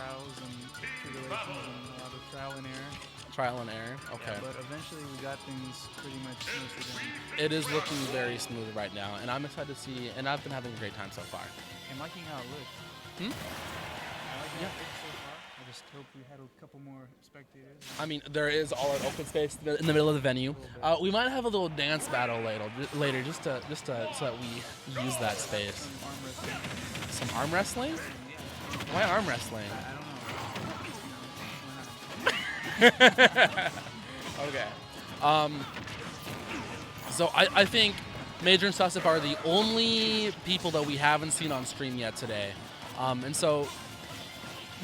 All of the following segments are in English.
trials and tribulations and a lot of trial and error. Trial and error. Okay. Yeah, but eventually we got things pretty much smoothly done. It is looking very smooth right now, and I'm excited to see. And I've been having a great time so far. I'm liking how it looked. I like how it looked so far. I just hope we had a couple more spectators. I mean, there is all our open space in the middle of the venue. We might have a little dance battle later, just to so that we use that space. Some arm wrestling. Some arm wrestling? Yeah. Why arm wrestling? I don't know. Okay. So I think Major and Sawstep are the only people that we haven't seen on stream yet today. And so,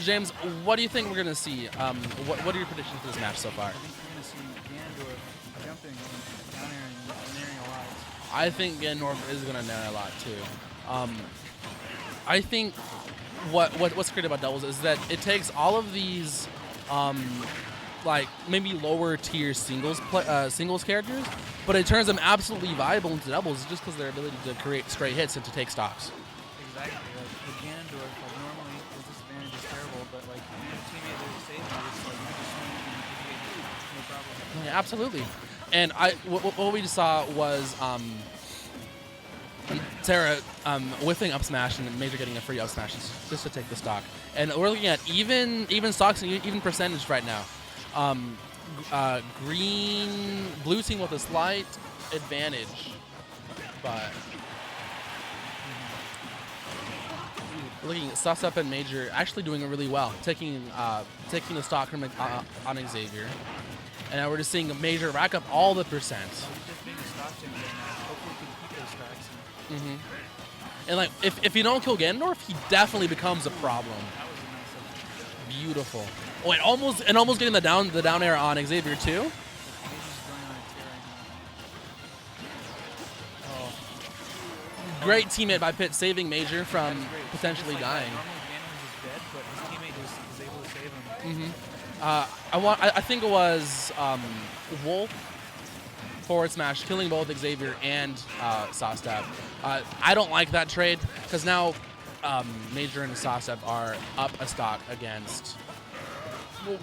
James, what do you think we're going to see? What are your predictions for this match so far? I think we're going to see Gandorf jumping and down air and nairing a lot. I think Gandorf is going to nair a lot too. I think what's great about doubles is that it takes all of these like maybe lower tier singles characters, but it turns them absolutely viable into doubles just because their ability to create straight hits and to take stocks. Exactly. Like with Ganondorf, like normally his disadvantage is terrible, but like when your teammate there to save you, it's like you just swing and you get no problem. Yeah, absolutely. And what we just saw was Terra whiffing up smash and Major getting a free up smash just to take the stock. And we're looking at even stocks and even percentage right now. Blue team with a slight advantage, but looking at Sawstep and Major actually doing it really well, taking the stock from on Xavier, and now we're just seeing Major rack up all the percent. He's just being a stock changer now. Hopefully he can keep those stocks. And like if you don't kill Ganondorf, he definitely becomes a problem. That was a nice execution. Beautiful. Oh, and almost getting the down air on Xavier too. Major's going on a tear right now. Oh. Great teammate by Pitt, saving Major from That's great. potentially Just dying. That. Normally Ganondorf is dead, but his teammate just is able to save him. I think it was Wolf forward smash killing both Xavier and Sawstep. I don't like that trade because now Major and Sawstep are up a stock against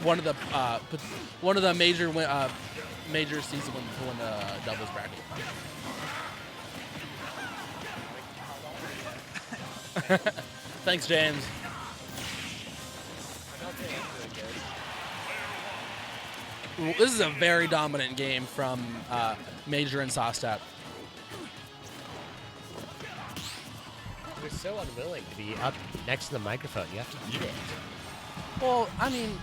one of the major seeds to win the doubles bracket. Thanks, James. This is a very dominant game from Major and Sawstep. You're so unwilling to be up next to the microphone. You have to eat it. Well, I mean,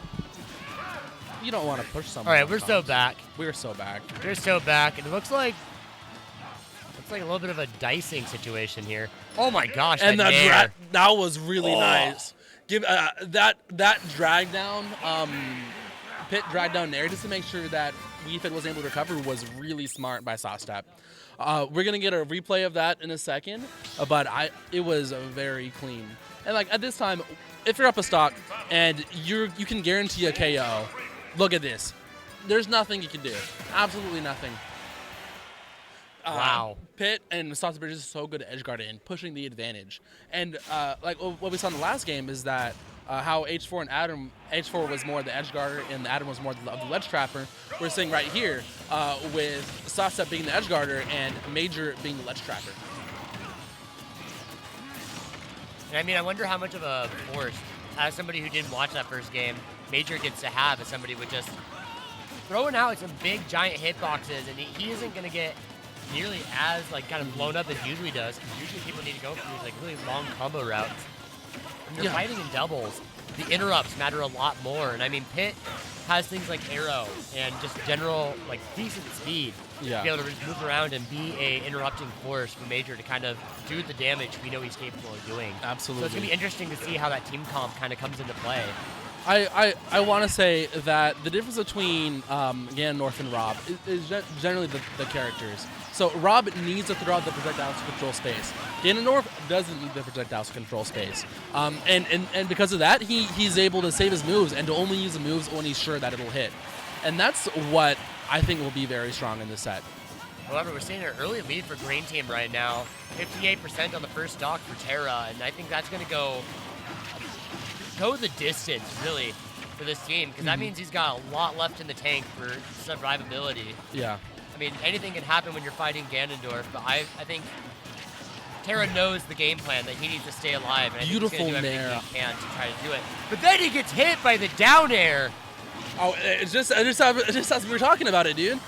you don't want to push someone. All right, we're so back. We're so back. We're so back, and it looks like a little bit of a dicing situation here. Oh my gosh! And that that was really nice. Give that drag down, Pit drag down there just to make sure that Weefit was able to recover was really smart by Sawstep. We're gonna get a replay of that in a second, but it was very clean. And like at this time, if you're up a stock and you can guarantee a KO, look at this. There's nothing you can do. Absolutely nothing. Wow. Pit and Sawstep are just so good at edge guarding and pushing the advantage. And like what we saw in the last game is that how H4 and H4 was more the edge guarder and Adam was more of the ledge trapper. We're seeing right here with Sawstep being the edge guarder and Major being the ledge trapper. And I mean, I wonder how much of a force, as somebody who didn't watch that first game, Major gets to have as somebody with just throwing out some big giant hitboxes, and he isn't going to get nearly as like kind of blown up as usually does. Because usually people need to go through these like really long combo routes. When you're fighting in doubles, the interrupts matter a lot more. And I mean, Pit has things like arrow and just general like decent speed to be able to just move around and be a interrupting force for Major to kind of do the damage we know he's capable of doing. Absolutely. So it's gonna be interesting to see how that team comp kind of comes into play. I want to say that the difference between Ganondorf and Rob is generally the characters. So Rob needs to throw out the projectiles to control space. Ganondorf doesn't need the projectiles to control space. And because of that, he's able to save his moves and to only use the moves when he's sure that it'll hit. And that's what I think will be very strong in this set. However, we're seeing an early lead for Green Team right now. 58% on the first stock for Terra, and I think that's going to go go the distance, really, for this team, because that means he's got a lot left in the tank for survivability. Yeah. I mean, anything can happen when you're fighting Ganondorf, but I think Terra knows the game plan, that he needs to stay alive, and I think he's going to do everything he can to try to do it. But then he gets hit by the down air. Oh, it's just as we were talking about it, dude.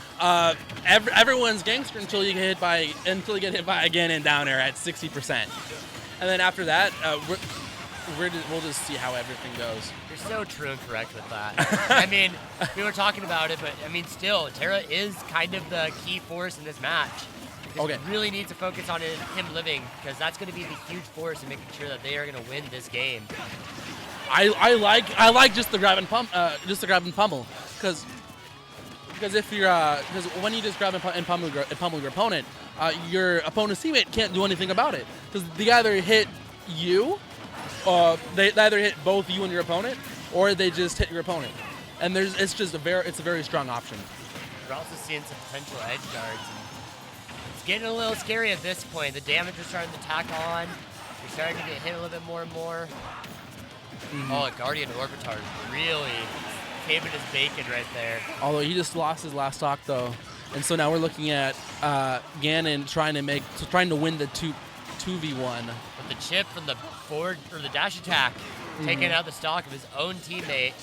Everyone's gangster until you get hit by again in down air at 60%, and then after that, we'll just see how everything goes. You're so true and correct with that. I mean, we were talking about it, but I mean, still, Terra is kind of the key force in this match. Okay. We really need to focus on him living, because that's going to be the huge force in making sure that they are going to win this game. I like just the grab and pummel, because if you're because when you just grab and pummel your opponent opponent's teammate can't do anything about it, because they either hit you, they either hit both you and your opponent, or they just hit your opponent, and it's a very strong option. We're also seeing some potential edge guards. It's getting a little scary at this point. The damage is starting to tack on. You're starting to get hit a little bit more and more. Oh, Guardian Orbitar really caving his bacon right there. Although he just lost his last stock though, and so now we're looking at Ganon trying to win the 2v1. With the chip from the forward or the dash attack, taking out the stock of his own teammate.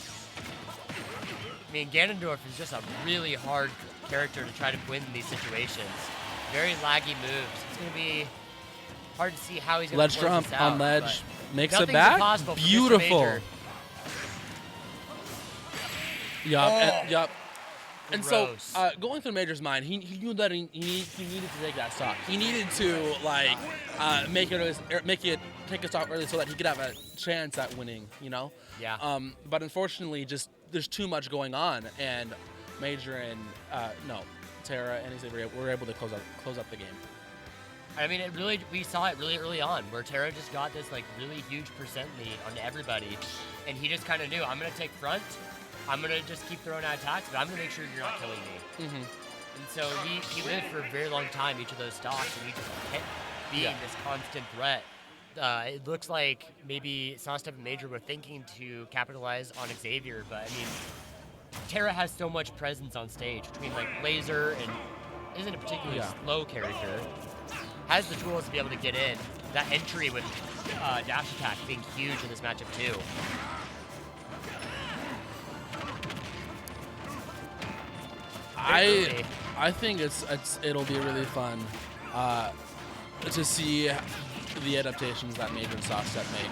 I mean, Ganondorf is just a really hard character to try to win in these situations. Very laggy moves. It's going to be hard to see how he's going to close this out. On ledge. Makes it nothing's back. impossible for Mr. Beautiful. Major. Yup. And so, Gross. going through Major's mind, he knew that he needed to take that stock. He needed to make it take a stock early so that he could have a chance at winning. You know. Yeah. But unfortunately, just there's too much going on, and Major and Terra and Xavier were able to close up the game. I mean, we saw it really early on, where Terra just got this really huge percent lead on everybody, and he just kind of knew, I'm gonna take front. I'm going to just keep throwing out attacks, but I'm going to make sure you're not killing me. And so he lived for a very long time, each of those stocks, and he just kept being this constant threat. It looks like maybe Sawstep and Major were thinking to capitalize on Xavier, but I mean, Terra has so much presence on stage between Laser and isn't a particularly slow character. Has the tools to be able to get in. That entry with dash attack being huge in this matchup too. I think it'll be really fun to see the adaptations that Major and Sawstep make.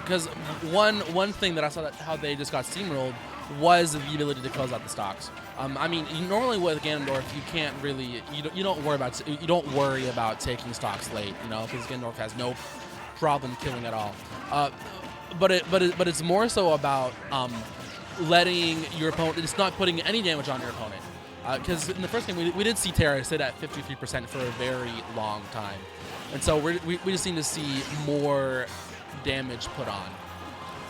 Because one thing that I saw that how they just got steamrolled was the ability to close out the stocks. I mean, normally with Ganondorf, you can't really you don't worry about taking stocks late, because Ganondorf has no problem killing at all. But it's more so about letting your opponent, it's not putting any damage on your opponent. Because in the first game, we did see Terra sit at 53% for a very long time. And so we just need to see more damage put on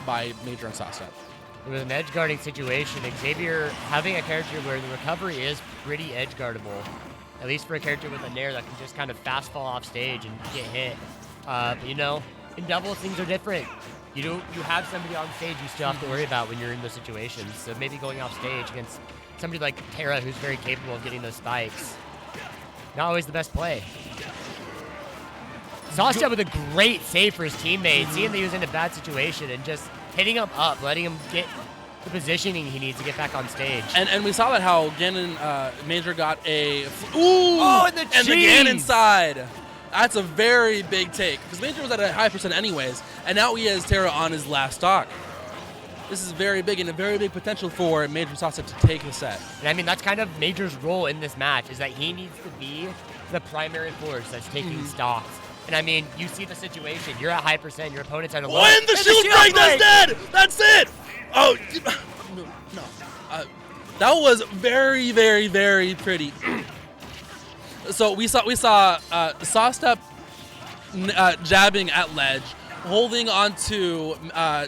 by Major and Sawstep. With an edge guarding situation, Xavier having a character where the recovery is pretty edge guardable, at least for a character with a nair that can just kind of fast fall off stage and get hit. But in doubles, things are different. You have somebody on stage you still have to worry about when you're in those situations. So maybe going off stage against somebody like Terra, who's very capable of getting those spikes, not always the best play. Sawstep with a great save for his teammate, seeing that he was in a bad situation and just hitting him up, letting him get the positioning he needs to get back on stage. And we saw that how Major got a and the Ganon side. That's a very big take, because Major was at a high percent anyways, and now he has Terra on his last stock. This is very big, and a very big potential for Major Sawstep to take the set. And I mean, that's kind of Major's role in this match, is that he needs to be the primary force that's taking stocks. And I mean, you see the situation. You're at high percent, your opponent's at a low. When the shield break, that's dead! That's it! Oh, no. That was very, very, very pretty. So we saw Sawstep jabbing at ledge, holding onto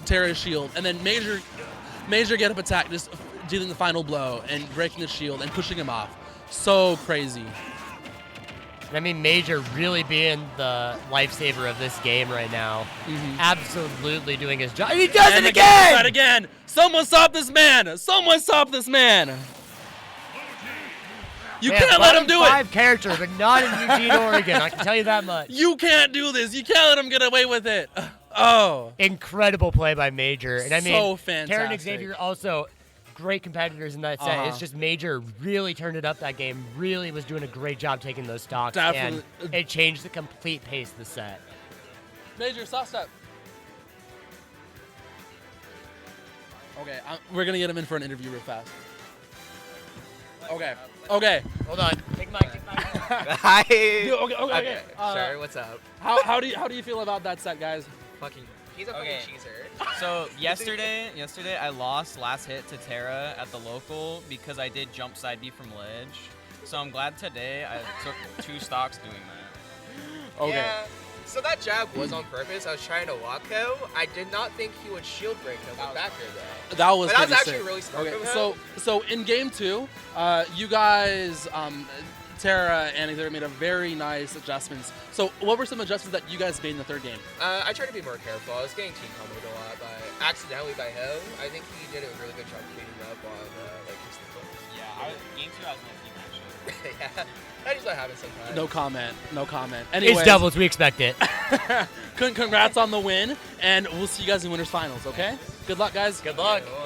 Terra's shield, and then Major get up attack, just dealing the final blow and breaking the shield and pushing him off. So crazy. And I mean, Major really being the lifesaver of this game right now. Absolutely doing his job. And he does it again! That again! Someone stop this man! Someone stop this man! You can't let him do it! 5 character, but not in Eugene, Oregon. I can tell you that much. You can't do this. You can't let him get away with it. Oh. Incredible play by Major. And I mean, So fantastic. Terra and Xavier also great competitors in that set. It's just Major really turned it up that game. Really was doing a great job taking those stocks. Definitely. And it changed the complete pace of the set. Major, Sawstep. Okay, we're going to get him in for an interview real fast. Okay. Hold on. Take mic. Hi. Okay. Sure. What's up? How do you feel about that set, guys? He's a fucking cheeser. So yesterday I lost last hit to Terra at the local because I did jump side B from ledge. So I'm glad today I took 2 stocks doing that. Okay. Yeah. So that jab was on purpose. I was trying to walk him. I did not think he would shield break him with back air though. That was But that was pretty actually sick. really smart Okay, from him. so in game 2, you guys, Terra and Xavier made a very nice adjustments. So what were some adjustments that you guys made in the 3rd game? I tried to be more careful. I was getting team comboed a lot accidentally by him. I think he did a really good job cleaning up on like his Yeah, game 2 I was in a team actually. yeah, that is what happens sometimes. No comment. Anyways, It's doubles. We expect it. congrats on the win, and we'll see you guys in winners finals. Okay. Good luck, guys. Good luck. Oh.